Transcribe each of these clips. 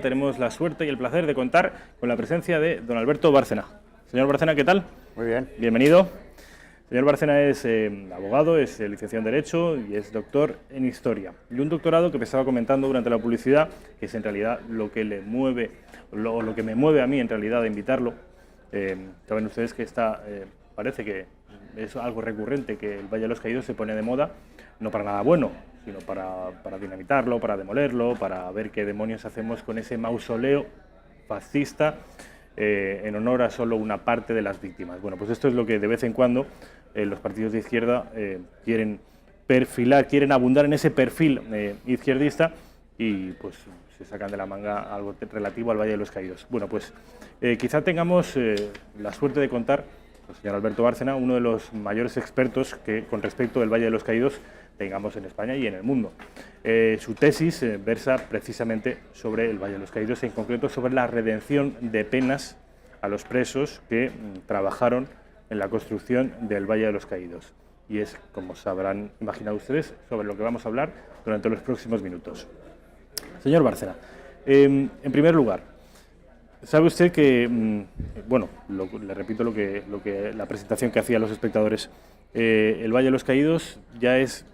Tenemos la suerte y el placer de contar con la presencia de don Alberto Bárcena. Señor Bárcena, ¿qué tal? Muy bien. Bienvenido. Señor Bárcena es abogado, es licenciado en Derecho y es doctor en Historia. Y un doctorado que me estaba comentando durante la publicidad, que es en realidad lo que le mueve, lo que me mueve a mí en realidad a invitarlo. Saben ustedes que parece que es algo recurrente, que el Valle de los Caídos se pone de moda, no para nada bueno, sino para dinamitarlo, para demolerlo, para ver qué demonios hacemos con ese mausoleo fascista en honor a solo una parte de las víctimas. Bueno, pues esto es lo que de vez en cuando los partidos de izquierda quieren perfilar, quieren abundar en ese perfil izquierdista y pues se sacan de la manga algo relativo al Valle de los Caídos. Bueno, pues quizá tengamos la suerte de contar con el señor Alberto Bárcena, uno de los mayores expertos que con respecto del Valle de los Caídos tengamos en España y en el mundo. Su tesis versa precisamente sobre el Valle de los Caídos, en concreto sobre la redención de penas a los presos que trabajaron en la construcción del Valle de los Caídos. Y es, como sabrán imaginado ustedes, sobre lo que vamos a hablar durante los próximos minutos. Señor Bárcena, en primer lugar, sabe usted que, bueno, le repito la presentación que hacía a los espectadores, el Valle de los Caídos ya es,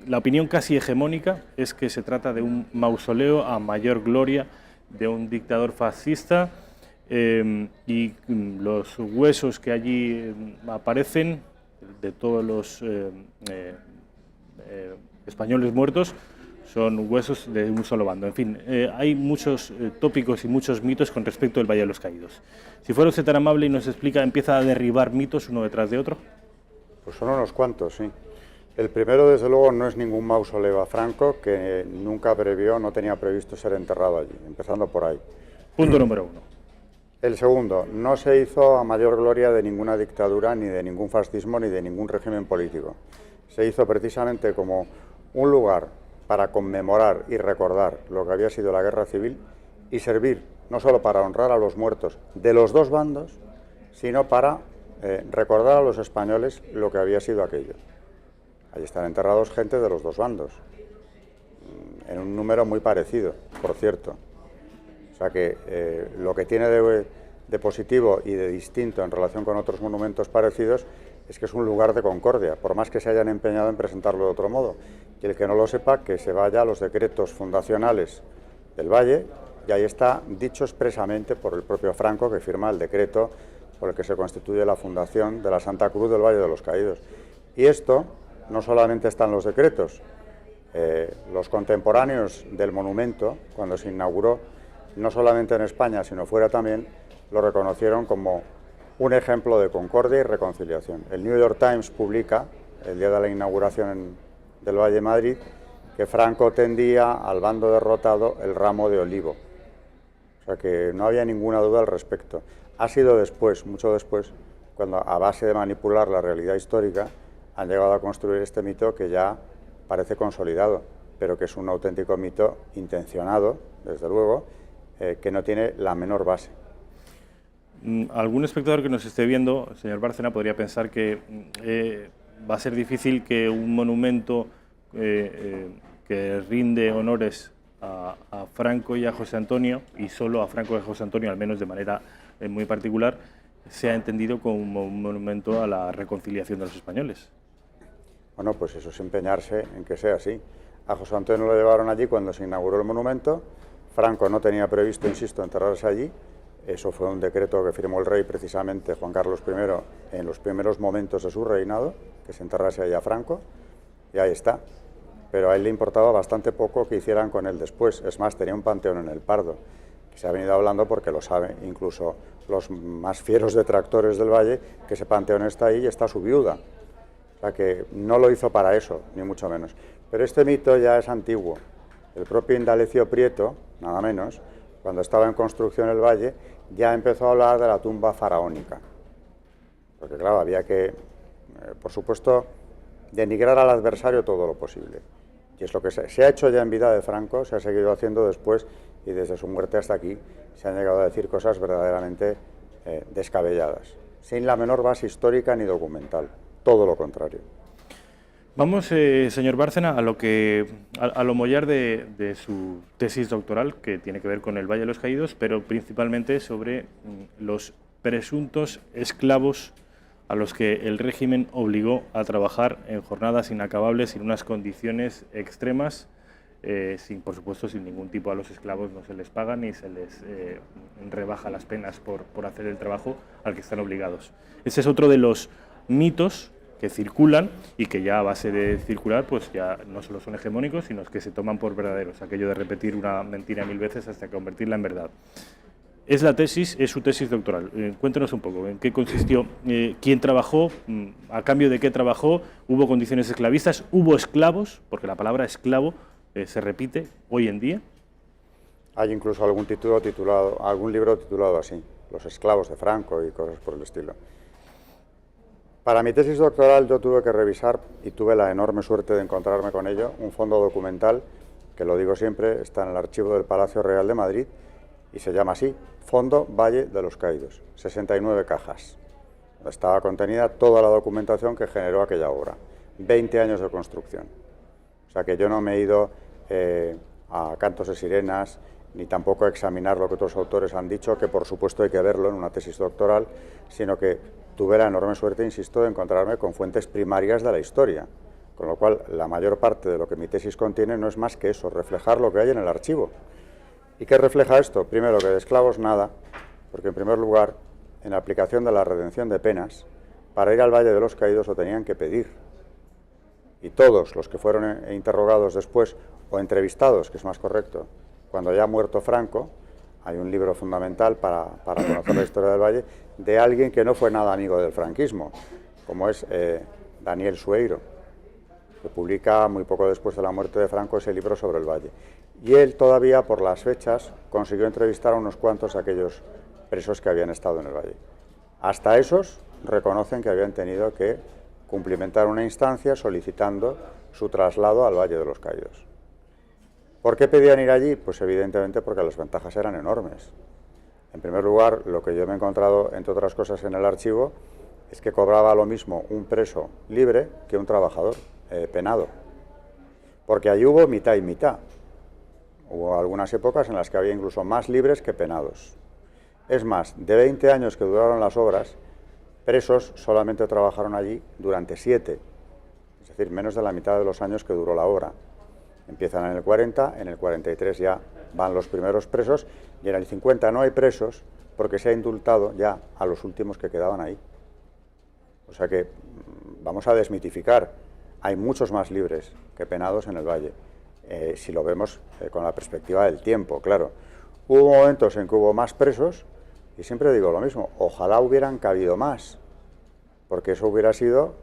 la opinión casi hegemónica es que se trata de un mausoleo a mayor gloria de un dictador fascista y los huesos que allí aparecen de todos los españoles muertos son huesos de un solo bando. En fin, hay muchos tópicos y muchos mitos con respecto al Valle de los Caídos. Si fuera usted tan amable y nos explica, empieza a derribar mitos uno detrás de otro. Pues son unos cuantos, sí. El primero, desde luego, no es ningún mausoleo a Franco, que nunca no tenía previsto ser enterrado allí, empezando por ahí. Punto número uno. El segundo, no se hizo a mayor gloria de ninguna dictadura, ni de ningún fascismo, ni de ningún régimen político. Se hizo precisamente como un lugar para conmemorar y recordar lo que había sido la guerra civil y servir no solo para honrar a los muertos de los dos bandos, sino para recordar a los españoles lo que había sido aquello. Allí están enterrados gente de los dos bandos, en un número muy parecido, por cierto. O sea que lo que tiene de positivo y de distinto en relación con otros monumentos parecidos es que es un lugar de concordia, por más que se hayan empeñado en presentarlo de otro modo. Y el que no lo sepa, que se vaya a los decretos fundacionales del Valle, y ahí está dicho expresamente por el propio Franco, que firma el decreto por el que se constituye la fundación de la Santa Cruz del Valle de los Caídos. Y esto no solamente está en los decretos, los contemporáneos del monumento, cuando se inauguró, no solamente en España, sino fuera también, lo reconocieron como un ejemplo de concordia y reconciliación. El New York Times publica, el día de la inauguración del Valle de Madrid, que Franco tendía al bando derrotado el ramo de olivo. O sea que no había ninguna duda al respecto. Ha sido después, mucho después, cuando a base de manipular la realidad histórica han llegado a construir este mito que ya parece consolidado, pero que es un auténtico mito intencionado, desde luego, que no tiene la menor base. Algún espectador que nos esté viendo, señor Bárcena, podría pensar que va a ser difícil que un monumento que rinde honores a Franco y a José Antonio, y solo a Franco y a José Antonio, al menos de manera muy particular, sea entendido como un monumento a la reconciliación de los españoles. Bueno, pues eso es empeñarse en que sea así. A José Antonio lo llevaron allí cuando se inauguró el monumento. Franco no tenía previsto, insisto, enterrarse allí. Eso fue un decreto que firmó el rey, precisamente Juan Carlos I, en los primeros momentos de su reinado, que se enterrase allí a Franco, y ahí está. Pero a él le importaba bastante poco que hicieran con él después. Es más, tenía un panteón en el Pardo, que se ha venido hablando porque lo saben incluso los más fieros detractores del Valle, que ese panteón está ahí y está su viuda. O sea que no lo hizo para eso, ni mucho menos. Pero este mito ya es antiguo. El propio Indalecio Prieto, nada menos, cuando estaba en construcción el Valle, ya empezó a hablar de la tumba faraónica. Porque claro, había que, por supuesto, denigrar al adversario todo lo posible. Y es lo que se ha hecho ya en vida de Franco, se ha seguido haciendo después, y desde su muerte hasta aquí se han llegado a decir cosas verdaderamente descabelladas, sin la menor base histórica ni documental, todo lo contrario. Vamos, señor Bárcena, a lo mollar de su tesis doctoral, que tiene que ver con el Valle de los Caídos, pero principalmente sobre los presuntos esclavos a los que el régimen obligó a trabajar en jornadas inacabables, en unas condiciones extremas, por supuesto, sin ningún tipo. A los esclavos no se les paga ni se les rebaja las penas por hacer el trabajo al que están obligados. Ese es otro de los mitos que circulan y que ya a base de circular pues ya no solo son hegemónicos, sino que se toman por verdaderos, aquello de repetir una mentira 1000 veces hasta convertirla en verdad. Es su tesis doctoral. Cuéntenos un poco, ¿en qué consistió? ¿Quién trabajó? ¿A cambio de qué trabajó? ¿Hubo condiciones esclavistas? ¿Hubo esclavos? Porque la palabra esclavo se repite hoy en día. Hay incluso algún libro titulado así, Los esclavos de Franco y cosas por el estilo. Para mi tesis doctoral yo tuve que revisar, y tuve la enorme suerte de encontrarme con ello, un fondo documental, que lo digo siempre, está en el archivo del Palacio Real de Madrid, y se llama así, Fondo Valle de los Caídos, 69 cajas, donde estaba contenida toda la documentación que generó aquella obra, 20 años de construcción. O sea que yo no me he ido a cantos de sirenas, ni tampoco a examinar lo que otros autores han dicho, que por supuesto hay que verlo en una tesis doctoral, sino que tuve la enorme suerte, insisto, de encontrarme con fuentes primarias de la historia, con lo cual la mayor parte de lo que mi tesis contiene no es más que eso, reflejar lo que hay en el archivo. ¿Y qué refleja esto? Primero, que de esclavos nada, porque en primer lugar, en la aplicación de la redención de penas, para ir al Valle de los Caídos lo tenían que pedir. Y todos los que fueron interrogados después, o entrevistados, que es más correcto, cuando ya ha muerto Franco, hay un libro fundamental para conocer la historia del Valle, de alguien que no fue nada amigo del franquismo, como es Daniel Sueiro, que publica muy poco después de la muerte de Franco ese libro sobre el Valle. Y él todavía, por las fechas, consiguió entrevistar a unos cuantos de aquellos presos que habían estado en el Valle. Hasta esos reconocen que habían tenido que cumplimentar una instancia solicitando su traslado al Valle de los Caídos. ¿Por qué pedían ir allí? Pues evidentemente porque las ventajas eran enormes. En primer lugar, lo que yo me he encontrado, entre otras cosas, en el archivo, es que cobraba lo mismo un preso libre que un trabajador penado. Porque allí hubo mitad y mitad. Hubo algunas épocas en las que había incluso más libres que penados. Es más, de 20 años que duraron las obras, presos solamente trabajaron allí durante 7, es decir, menos de la mitad de los años que duró la obra. Empiezan en el 40, en el 43 ya van los primeros presos, y en el 50 no hay presos porque se ha indultado ya a los últimos que quedaban ahí. O sea que vamos a desmitificar, hay muchos más libres que penados en el Valle, si lo vemos con la perspectiva del tiempo, claro. Hubo momentos en que hubo más presos, y siempre digo lo mismo, ojalá hubieran cabido más, porque eso hubiera sido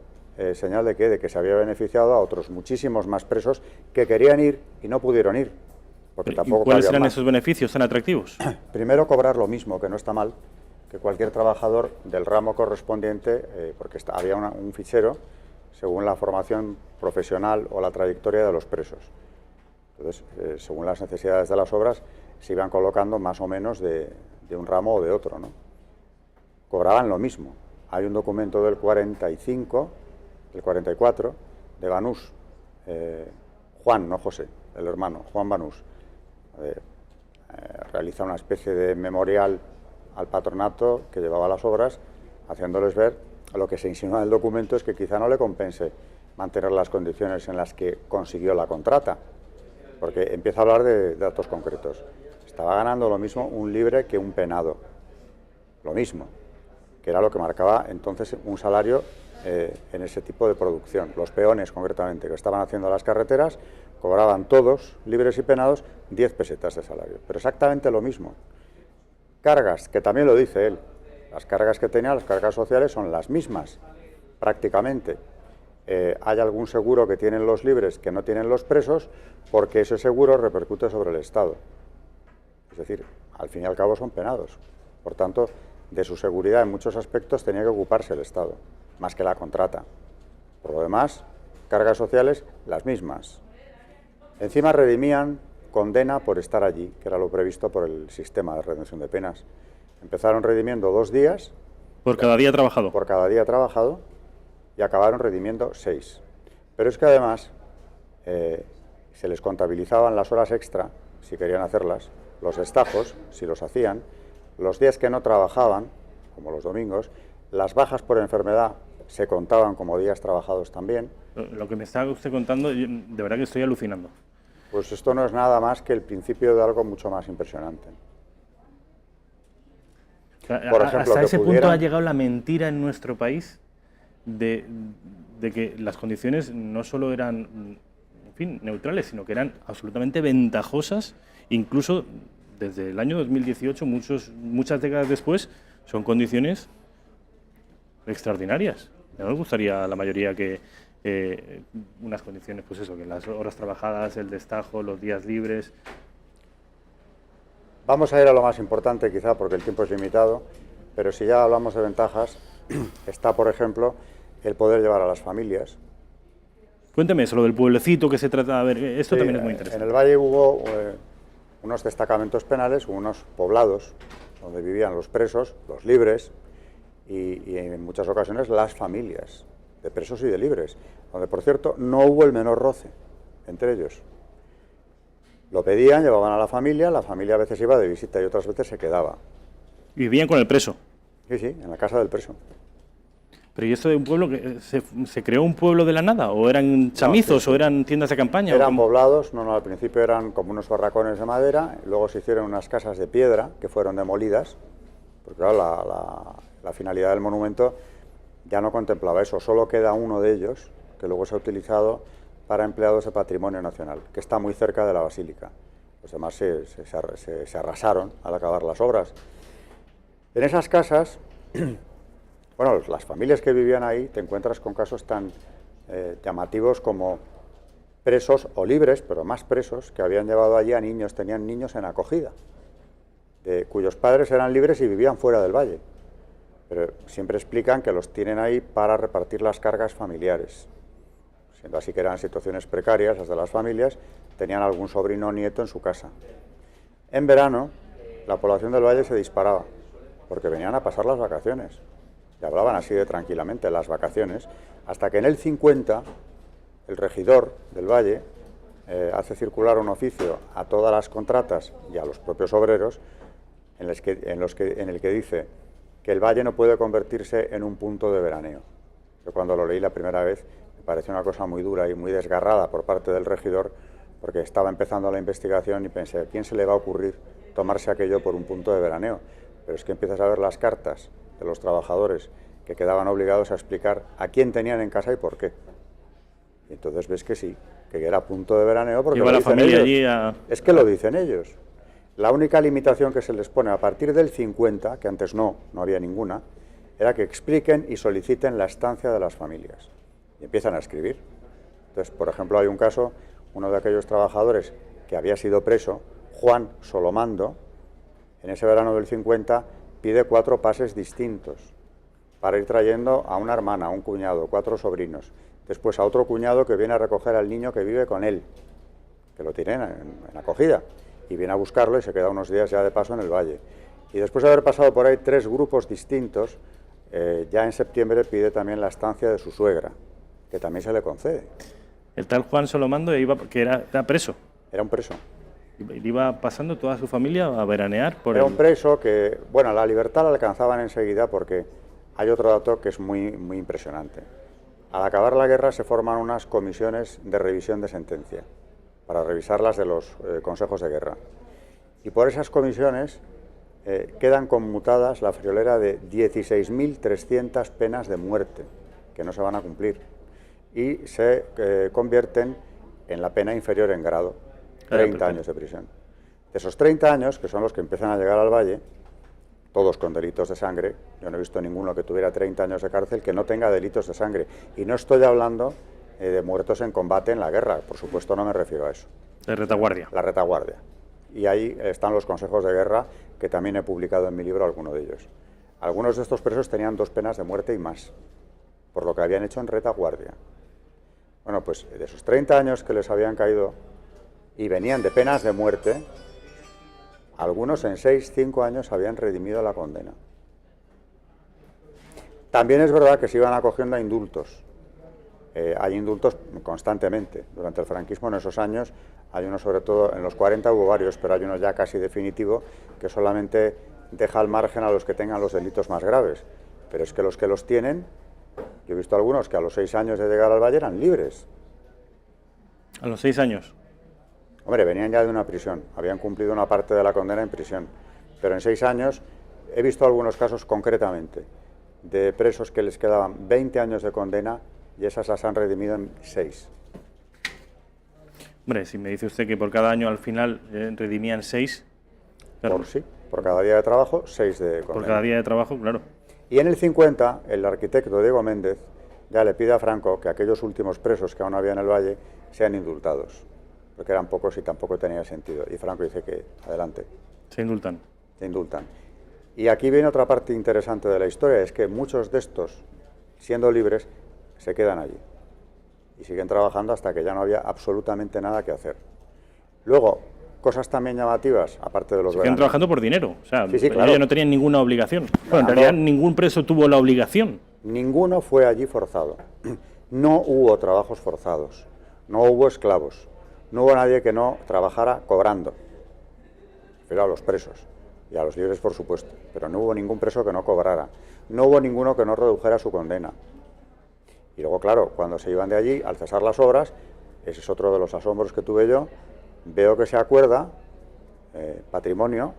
señal de que se había beneficiado a otros muchísimos más presos que querían ir y no pudieron ir. Porque tampoco ¿cuáles eran esos beneficios tan atractivos? Primero, cobrar lo mismo, que no está mal, que cualquier trabajador del ramo correspondiente, porque había un fichero según la formación profesional o la trayectoria de los presos. Entonces, según las necesidades de las obras, se iban colocando más o menos de un ramo o de otro, ¿no? Cobraban lo mismo. Hay un documento del 45, del 44, de Banús, Juan, no José, el hermano, Juan Banús, realiza una especie de memorial al patronato que llevaba las obras, haciéndoles ver lo que se insinúa en el documento es que quizá no le compense mantener las condiciones en las que consiguió la contrata, porque empieza a hablar de datos concretos. Estaba ganando lo mismo un libre que un penado, lo mismo, que era lo que marcaba entonces un salario en ese tipo de producción. Los peones, concretamente, que estaban haciendo las carreteras, cobraban todos, libres y penados, 10 pesetas de salario, pero exactamente lo mismo. Cargas, que también lo dice él, las cargas que tenía, las cargas sociales, son las mismas, prácticamente. Hay algún seguro que tienen los libres que no tienen los presos, porque ese seguro repercute sobre el Estado. Es decir, al fin y al cabo son penados. Por tanto, de su seguridad en muchos aspectos tenía que ocuparse el Estado, más que la contrata. Por lo demás, cargas sociales, las mismas. Encima redimían condena por estar allí, que era lo previsto por el sistema de redención de penas. Empezaron redimiendo 2 días. ¿Por cada día trabajado? Por cada día trabajado, y acabaron redimiendo 6. Pero es que además se les contabilizaban las horas extra, si querían hacerlas, los destajos, si los hacían, los días que no trabajaban, como los domingos, las bajas por enfermedad se contaban como días trabajados también. Lo que me está usted contando, de verdad que estoy alucinando. Pues esto no es nada más que el principio de algo mucho más impresionante. Por ejemplo, hasta ese punto ha llegado la mentira en nuestro país de que las condiciones no solo eran, en fin, neutrales, sino que eran absolutamente ventajosas, incluso desde el año 2018, muchas décadas después, son condiciones extraordinarias. No nos gustaría a la mayoría que unas condiciones, pues eso, que las horas trabajadas, el destajo, los días libres. Vamos a ir a lo más importante quizá porque el tiempo es limitado, pero si ya hablamos de ventajas, está por ejemplo el poder llevar a las familias. Cuénteme eso, lo del pueblecito que se trata, a ver, esto sí, también es muy interesante. En el Valle hubo unos destacamentos penales, unos poblados donde vivían los presos, los libres y en muchas ocasiones las familias de presos y de libres, donde por cierto no hubo el menor roce entre ellos. Lo pedían, llevaban a la familia a veces iba de visita y otras veces se quedaba. ¿Y vivían con el preso? Sí, en la casa del preso. ¿Pero y esto de un pueblo, que se creó un pueblo de la nada? ¿O eran chamizos, no, sí, o eran tiendas de campaña? Eran poblados, no, al principio eran como unos barracones de madera, luego se hicieron unas casas de piedra que fueron demolidas, porque claro, la finalidad del monumento ya no contemplaba eso, solo queda uno de ellos, que luego se ha utilizado para empleados de patrimonio nacional, que está muy cerca de la basílica. Los demás se arrasaron al acabar las obras. En esas casas, bueno, las familias que vivían ahí, te encuentras con casos tan llamativos como presos o libres, pero más presos, que habían llevado allí a niños, tenían niños en acogida, cuyos padres eran libres y vivían fuera del valle. Pero siempre explican que los tienen ahí para repartir las cargas familiares. Siendo así que eran situaciones precarias las de las familias, tenían algún sobrino o nieto en su casa. En verano, la población del valle se disparaba, porque venían a pasar las vacaciones. Y hablaban así de tranquilamente, las vacaciones, hasta que en el 50, el regidor del valle hace circular un oficio a todas las contratas y a los propios obreros, en el que dice que el valle no puede convertirse en un punto de veraneo. Yo cuando lo leí la primera vez me pareció una cosa muy dura y muy desgarrada por parte del regidor, porque estaba empezando la investigación y pensé, ¿a quién se le va a ocurrir tomarse aquello por un punto de veraneo? Pero es que empiezas a ver las cartas de los trabajadores que quedaban obligados a explicar a quién tenían en casa y por qué. Y entonces ves que sí, que era punto de veraneo porque lo dicen ellos. Es que lo dicen ellos. La única limitación que se les pone a partir del 50, que antes no había ninguna, era que expliquen y soliciten la estancia de las familias. Y empiezan a escribir. Entonces, por ejemplo, hay un caso, uno de aquellos trabajadores que había sido preso, Juan Solomando, en ese verano del 50, pide 4 pases distintos para ir trayendo a una hermana, a un cuñado, 4 sobrinos. Después a otro cuñado que viene a recoger al niño que vive con él, que lo tienen en acogida. Y viene a buscarlo y se queda unos días ya de paso en el valle. Y después de haber pasado por ahí 3 grupos distintos, ya en septiembre pide también la estancia de su suegra, que también se le concede. El tal Juan Solomando que era preso. Era un preso. Iba pasando toda su familia a veranear por Era un preso que, bueno, la libertad la alcanzaban enseguida porque hay otro dato que es muy, muy impresionante. Al acabar la guerra se forman unas comisiones de revisión de sentencia, para revisarlas de los consejos de guerra. Y por esas comisiones quedan conmutadas la friolera de 16.300 penas de muerte, que no se van a cumplir, y se convierten en la pena inferior en grado, 30 años de prisión. De esos 30 años, que son los que empiezan a llegar al valle, todos con delitos de sangre, yo no he visto ninguno que tuviera 30 años de cárcel que no tenga delitos de sangre, y no estoy hablando de muertos en combate en la guerra, por supuesto no me refiero a eso. De retaguardia. La retaguardia. Y ahí están los consejos de guerra, que también he publicado en mi libro alguno de ellos. Algunos de estos presos tenían 2 penas de muerte y más, por lo que habían hecho en retaguardia. Bueno, pues de esos 30 años que les habían caído y venían de penas de muerte, algunos en 6, 5 años habían redimido la condena. También es verdad que se iban acogiendo a indultos. Hay indultos constantemente. Durante el franquismo, en esos años, hay uno, sobre todo en los 40 hubo varios, pero hay uno ya casi definitivo que solamente deja al margen a los que tengan los delitos más graves. Pero es que los tienen, yo he visto algunos que a los 6 años de llegar al Valle eran libres. ¿A los 6 años? Hombre, venían ya de una prisión, habían cumplido una parte de la condena en prisión, pero en 6 años he visto algunos casos concretamente de presos que les quedaban 20 años de condena y esas las han redimido en 6. Hombre, si me dice usted que por cada año al final redimían 6... Claro. Por cada día de trabajo, 6 de condena. Por cada día de trabajo, claro. Y en el 50, el arquitecto Diego Méndez ya le pide a Franco que aquellos últimos presos que aún había en el Valle sean indultados, porque eran pocos y tampoco tenía sentido. Y Franco dice que adelante. Se indultan. Se indultan. Y aquí viene otra parte interesante de la historia, es que muchos de estos, siendo libres, se quedan allí y siguen trabajando hasta que ya no había absolutamente nada que hacer. Luego, cosas también llamativas, aparte de los siguen trabajando por dinero, o sea, sí, claro. Ellos no tenían ninguna obligación. Bueno, en realidad ningún preso tuvo la obligación. Ninguno fue allí forzado. No hubo trabajos forzados, no hubo esclavos, no hubo nadie que no trabajara cobrando. Pero a los presos y a los libres, por supuesto, pero no hubo ningún preso que no cobrara, no hubo ninguno que no redujera su condena. Y luego, claro, cuando se iban de allí, al cesar las obras, ese es otro de los asombros que tuve yo, veo que se acuerda Patrimonio,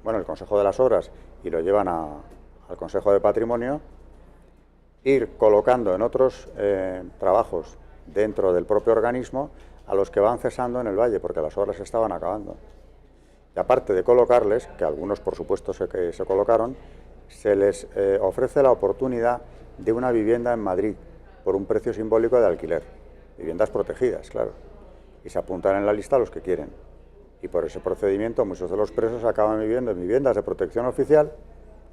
bueno, el Consejo de las Obras, y lo llevan al Consejo de Patrimonio, ir colocando en otros trabajos dentro del propio organismo a los que van cesando en el Valle, porque las obras se estaban acabando. Y aparte de colocarles, que algunos por supuesto se colocaron, se les ofrece la oportunidad de una vivienda en Madrid por un precio simbólico de alquiler. Viviendas protegidas, claro. Y se apuntan en la lista los que quieren. Y por ese procedimiento muchos de los presos acaban viviendo en viviendas de protección oficial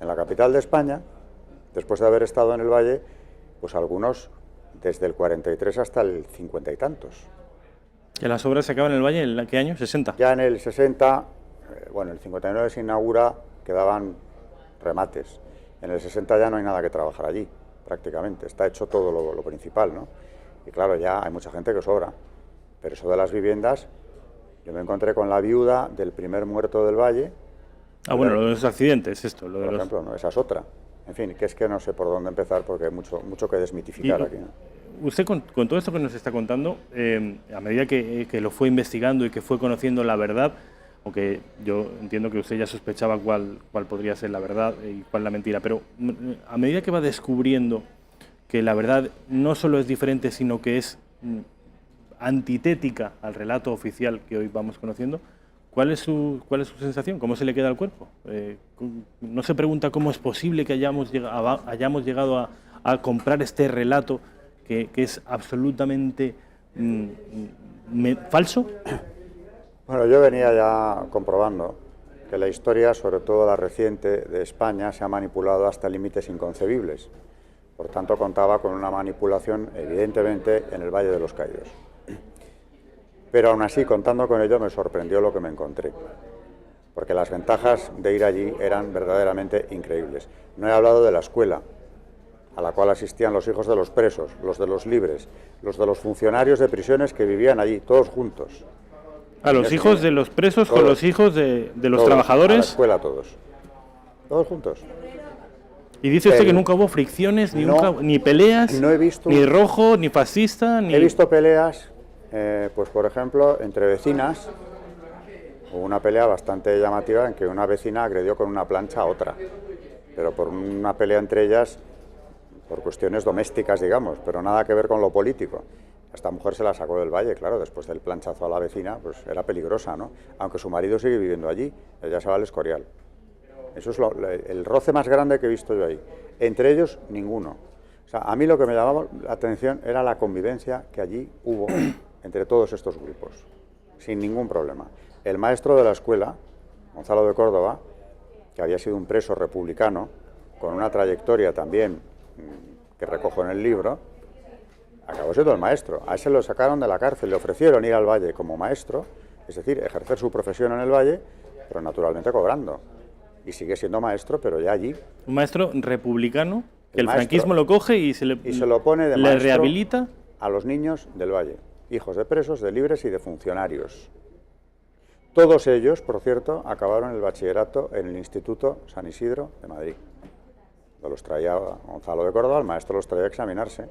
en la capital de España, después de haber estado en el Valle, pues algunos desde el 43 hasta el 50 y tantos. ¿Que las obras se acaban en el Valle en qué año? ¿60? Ya en el 60, bueno, el 59 se inaugura, quedaban remates. En el 60 ya no hay nada que trabajar allí, prácticamente. Está hecho todo lo principal, ¿no? Y claro, ya hay mucha gente que sobra. Pero eso de las viviendas, yo me encontré con la viuda del primer muerto del Valle. Ah, bueno, lo de los accidentes, esto. Lo de por ejemplo, no, esa es otra. En fin, que es que no sé por dónde empezar porque hay mucho que desmitificar aquí, ¿no? Usted, con todo esto que nos está contando, a medida que lo fue investigando y que fue conociendo la verdad, aunque yo entiendo que usted ya sospechaba cuál podría ser la verdad y cuál la mentira, pero a medida que va descubriendo que la verdad no solo es diferente, sino que es antitética al relato oficial que hoy vamos conociendo, ¿cuál es su sensación? ¿Cómo se le queda al cuerpo? ¿No se pregunta cómo es posible que hayamos llegado a comprar este relato que es absolutamente falso? Bueno, yo venía ya comprobando que la historia, sobre todo la reciente de España, se ha manipulado hasta límites inconcebibles. Por tanto, contaba con una manipulación, evidentemente, en el Valle de los Caídos. Pero aún así, contando con ello, me sorprendió lo que me encontré, porque las ventajas de ir allí eran verdaderamente increíbles. No he hablado de la escuela, a la cual asistían los hijos de los presos, los de los libres, los de los funcionarios de prisiones que vivían allí, todos juntos. A los hijos de los presos todos, con los hijos de los todos, trabajadores. A la escuela todos juntos. Y dice usted que nunca hubo fricciones, ni peleas, no he visto, ni rojo, ni fascista, ni... He visto peleas, pues por ejemplo, entre vecinas. Hubo una pelea bastante llamativa en que una vecina agredió con una plancha a otra, pero por una pelea entre ellas, por cuestiones domésticas, digamos, pero nada que ver con lo político. Esta mujer se la sacó del Valle, claro, después del planchazo a la vecina, pues era peligrosa, ¿no? Aunque su marido sigue viviendo allí, ella se va al Escorial. Eso es el roce más grande que he visto yo ahí. Entre ellos, ninguno. O sea, a mí lo que me llamaba la atención era la convivencia que allí hubo entre todos estos grupos, sin ningún problema. El maestro de la escuela, Gonzalo de Córdoba, que había sido un preso republicano, con una trayectoria también que recojo en el libro, acabó siendo el maestro. A ese lo sacaron de la cárcel, le ofrecieron ir al Valle como maestro, es decir, ejercer su profesión en el Valle, pero naturalmente cobrando. Y sigue siendo maestro, pero ya allí. Un maestro republicano, que el franquismo lo coge y se lo pone de maestro, le rehabilita a los niños del Valle, hijos de presos, de libres y de funcionarios. Todos ellos, por cierto, acabaron el bachillerato en el Instituto San Isidro de Madrid. Los traía Gonzalo de Córdoba, el maestro los traía a examinarse.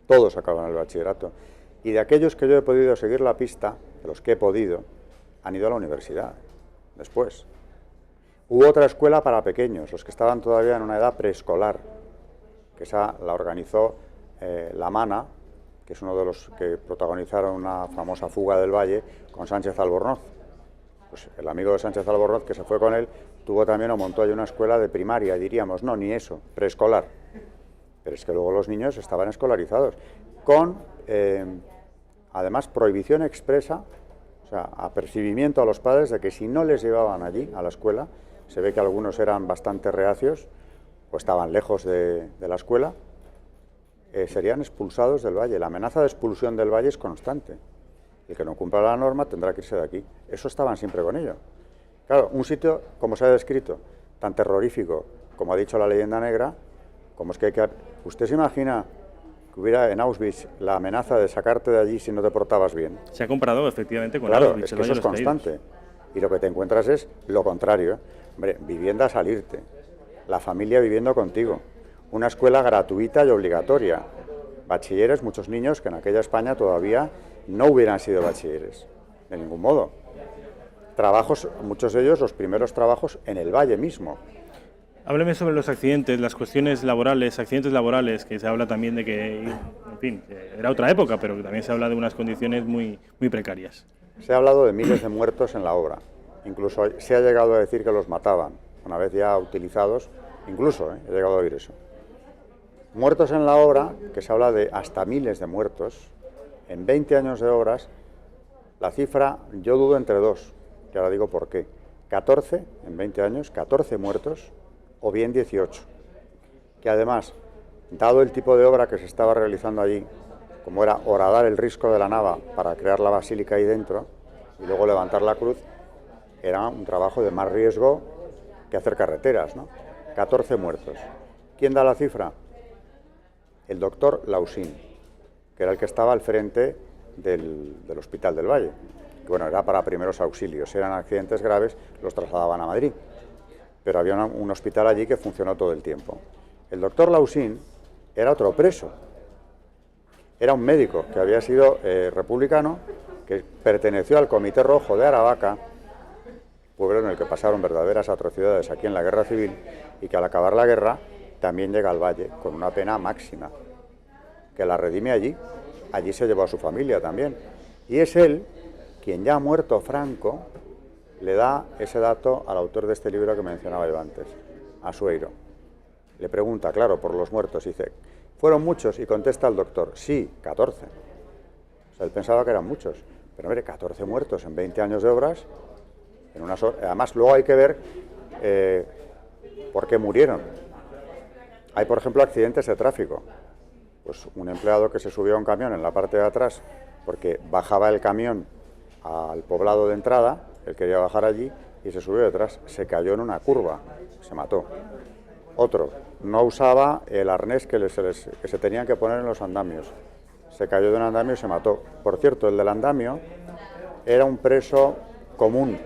Todos acabaron el bachillerato. Y de aquellos que yo he podido seguir la pista, de los que he podido, han ido a la universidad después. Hubo otra escuela para pequeños, los que estaban todavía en una edad preescolar, que esa la organizó La Mana, que es uno de los que protagonizaron una famosa fuga del Valle con Sánchez Albornoz. Pues el amigo de Sánchez Albornoz, que se fue con él, tuvo también o montó allí una escuela de primaria, diríamos, no, ni eso, preescolar. Pero es que luego los niños estaban escolarizados, con, además, prohibición expresa, o sea, apercibimiento a los padres de que si no les llevaban allí, a la escuela, se ve que algunos eran bastante reacios, o estaban lejos de la escuela, serían expulsados del Valle. La amenaza de expulsión del Valle es constante. El que no cumpla la norma tendrá que irse de aquí. Eso estaban siempre con ello. Claro, un sitio, como se ha descrito, tan terrorífico, como ha dicho la leyenda negra, como es que hay que... ¿Usted se imagina que hubiera en Auschwitz la amenaza de sacarte de allí si no te portabas bien? Se ha comparado efectivamente con claro, Auschwitz. Es que eso es constante. Y lo que te encuentras es lo contrario. Hombre, vivienda a salirte, la familia viviendo contigo, una escuela gratuita y obligatoria, bachilleres, muchos niños que en aquella España todavía no hubieran sido bachilleres, de ningún modo. Trabajos, muchos de ellos los primeros trabajos en el Valle mismo. Hábleme sobre los accidentes, las cuestiones laborales, accidentes laborales, que se habla también de que, en fin, era otra época, pero también se habla de unas condiciones muy precarias. Se ha hablado de miles de muertos en la obra, incluso se ha llegado a decir que los mataban, una vez ya utilizados, incluso he llegado a oír eso. Muertos en la obra, que se habla de hasta miles de muertos, en 20 años de obras, la cifra yo dudo entre dos, que ahora digo por qué. 14, en 20 años, 14 muertos, o bien 18. Que además, dado el tipo de obra que se estaba realizando allí, como era horadar el risco de la nava para crear la basílica ahí dentro, y luego levantar la cruz, era un trabajo de más riesgo que hacer carreteras, ¿no? 14 muertos. ¿Quién da la cifra? El doctor Lausín, que era el que estaba al frente del Hospital del Valle. Que, bueno, era para primeros auxilios. Si eran accidentes graves, los trasladaban a Madrid. Pero había un hospital allí que funcionó todo el tiempo. El doctor Lausín era otro preso. Era un médico que había sido republicano, que perteneció al Comité Rojo de Aravaca, pueblo en el que pasaron verdaderas atrocidades aquí en la Guerra Civil, y que al acabar la guerra también llega al Valle con una pena máxima, que la redime allí. Allí se llevó a su familia también. Y es él quien, ya muerto Franco, le da ese dato al autor de este libro que mencionaba yo antes, a Sueiro. Le pregunta, claro, por los muertos, y dice, ¿fueron muchos? Y contesta el doctor, sí, 14. O sea, él pensaba que eran muchos. Pero mire, 14 muertos en 20 años de obras, además luego hay que ver por qué murieron. Hay, por ejemplo, accidentes de tráfico. Pues un empleado que se subió a un camión en la parte de atrás porque bajaba el camión al poblado de entrada, él quería bajar allí y se subió detrás, se cayó en una curva, se mató. Otro, no usaba el arnés que se tenían que poner en los andamios, se cayó de un andamio y se mató. Por cierto, el del andamio era un preso común,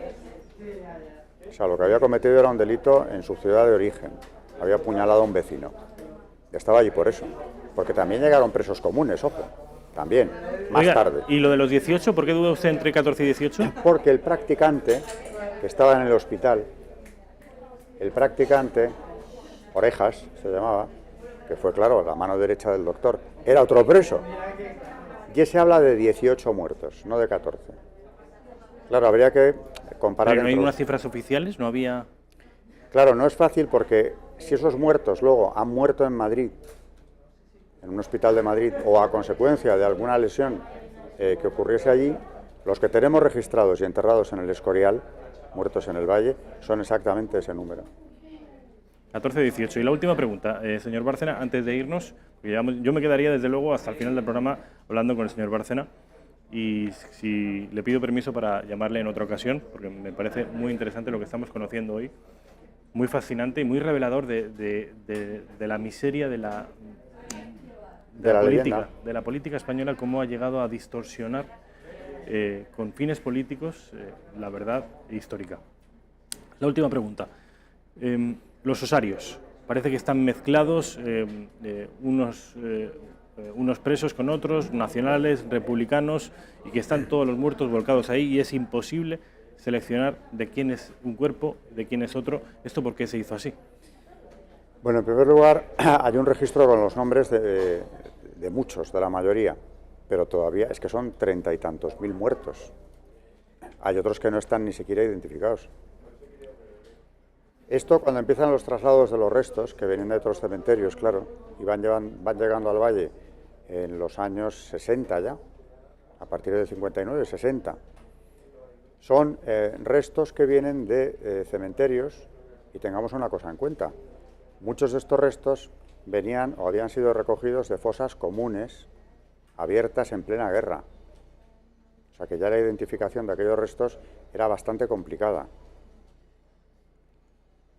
o sea, lo que había cometido era un delito en su ciudad de origen, había apuñalado a un vecino, y estaba allí por eso, porque también llegaron presos comunes, ojo, también, más tarde. ¿Y lo de los 18, por qué duda usted entre 14 y 18? Porque el practicante que estaba en el hospital, el practicante, Orejas se llamaba, que fue, claro, la mano derecha del doctor, era otro preso, y ese habla de 18 muertos, no de 14. Claro, habría que comparar... ¿Pero no hay unas cifras oficiales? ¿No había...? Claro, no es fácil porque si esos muertos luego han muerto en Madrid, en un hospital de Madrid, o a consecuencia de alguna lesión que ocurriese allí, los que tenemos registrados y enterrados en el Escorial, muertos en el Valle, son exactamente ese número. 14-18. Y la última pregunta, señor Bárcena, antes de irnos, porque yo me quedaría desde luego hasta el final del programa hablando con el señor Bárcena, y si le pido permiso para llamarle en otra ocasión, porque me parece muy interesante lo que estamos conociendo hoy, muy fascinante y muy revelador de la miseria, de de la leyenda. De la política española, cómo ha llegado a distorsionar con fines políticos la verdad histórica. La última pregunta. Los osarios. Parece que están mezclados unos presos con otros, nacionales, republicanos, y que están todos los muertos volcados ahí y es imposible seleccionar de quién es un cuerpo, de quién es otro. ¿Esto por qué se hizo así? Bueno, en primer lugar, hay un registro con los nombres de muchos, de la mayoría, pero todavía es que son 30 y tantos mil muertos. Hay otros que no están ni siquiera identificados. Esto, cuando empiezan los traslados de los restos, que vienen de otros cementerios, claro, y van llegando al valle en los años 60 ya, a partir del 59, 60, son restos que vienen de cementerios, y tengamos una cosa en cuenta, muchos de estos restos venían o habían sido recogidos de fosas comunes, abiertas en plena guerra. O sea que ya la identificación de aquellos restos era bastante complicada.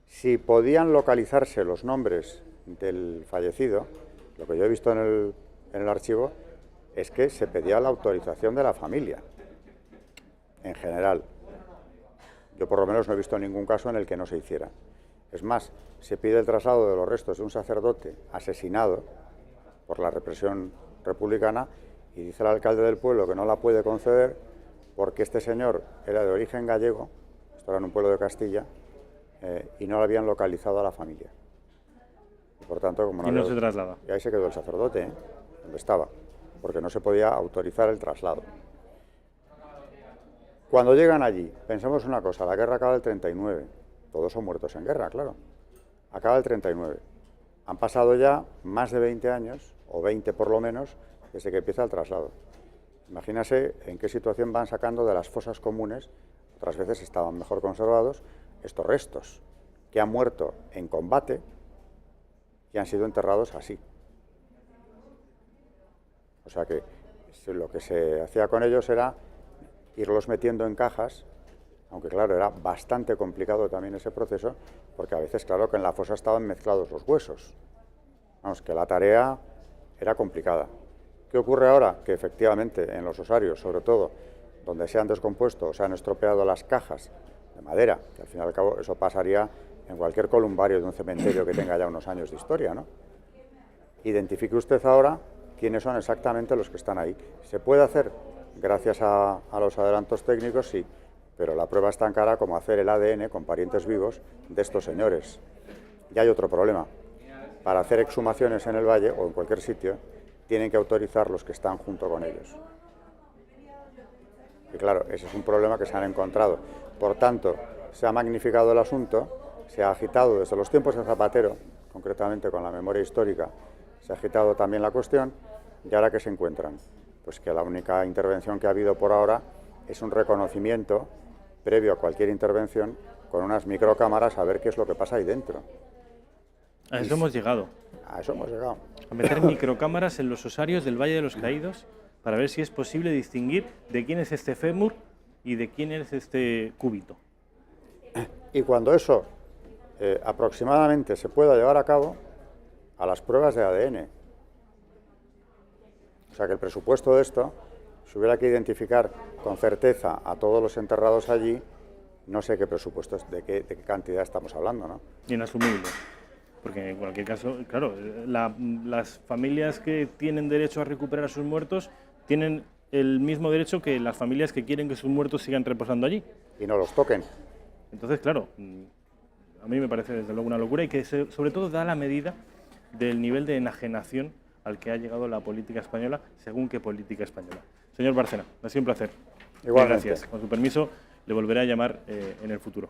Si podían localizarse los nombres del fallecido, lo que yo he visto en el archivo es que se pedía la autorización de la familia, en general. Yo por lo menos no he visto ningún caso en el que no se hiciera. Es más, se pide el traslado de los restos de un sacerdote asesinado por la represión republicana y dice el alcalde del pueblo que no la puede conceder porque este señor era de origen gallego, esto era en un pueblo de Castilla, y no lo habían localizado a la familia. Y por tanto, como no se traslada. Y ahí se quedó el sacerdote, donde estaba, porque no se podía autorizar el traslado. Cuando llegan allí, pensemos una cosa, la guerra acaba el 39, todos son muertos en guerra, claro. Acaba el 39. Han pasado ya más de 20 años, o 20 por lo menos, desde que empieza el traslado. Imagínase en qué situación van sacando de las fosas comunes, otras veces estaban mejor conservados, estos restos que han muerto en combate y han sido enterrados así. O sea que lo que se hacía con ellos era irlos metiendo en cajas, aunque claro, era bastante complicado también ese proceso, porque a veces, claro, que en la fosa estaban mezclados los huesos. Vamos, que la tarea era complicada. ¿Qué ocurre ahora? Que efectivamente en los osarios, sobre todo, donde se han descompuesto o se han estropeado las cajas de madera, que al fin y al cabo eso pasaría en cualquier columbario de un cementerio que tenga ya unos años de historia, ¿no? Identifique usted ahora quiénes son exactamente los que están ahí. ¿Se puede hacer? Gracias a los adelantos técnicos, sí, pero la prueba es tan cara como hacer el ADN con parientes vivos de estos señores. Y hay otro problema. Para hacer exhumaciones en el valle o en cualquier sitio, tienen que autorizar los que están junto con ellos. Y claro, ese es un problema que se han encontrado. Por tanto, se ha magnificado el asunto, se ha agitado desde los tiempos de Zapatero, concretamente con la memoria histórica, se ha agitado también la cuestión, y ahora ¿qué se encuentran? Pues que la única intervención que ha habido por ahora es un reconocimiento previo a cualquier intervención con unas microcámaras a ver qué es lo que pasa ahí dentro. A eso hemos llegado. A eso hemos llegado. A meter microcámaras en los osarios del Valle de los Caídos para ver si es posible distinguir de quién es este fémur y de quién es este cúbito. Y cuando eso aproximadamente se pueda llevar a cabo, a las pruebas de ADN. O sea que el presupuesto de esto, si hubiera que identificar con certeza a todos los enterrados allí, no sé qué presupuesto es, de qué cantidad estamos hablando, ¿no? Inasumible. Porque en cualquier caso, claro, las familias que tienen derecho a recuperar a sus muertos tienen el mismo derecho que las familias que quieren que sus muertos sigan reposando allí. Y no los toquen. Entonces, claro, a mí me parece desde luego una locura y que sobre todo da la medida del nivel de enajenación al que ha llegado la política española, según qué política española. Señor Bárcena, ha sido un placer. Igualmente. Gracias. Con su permiso, le volveré a llamar en el futuro.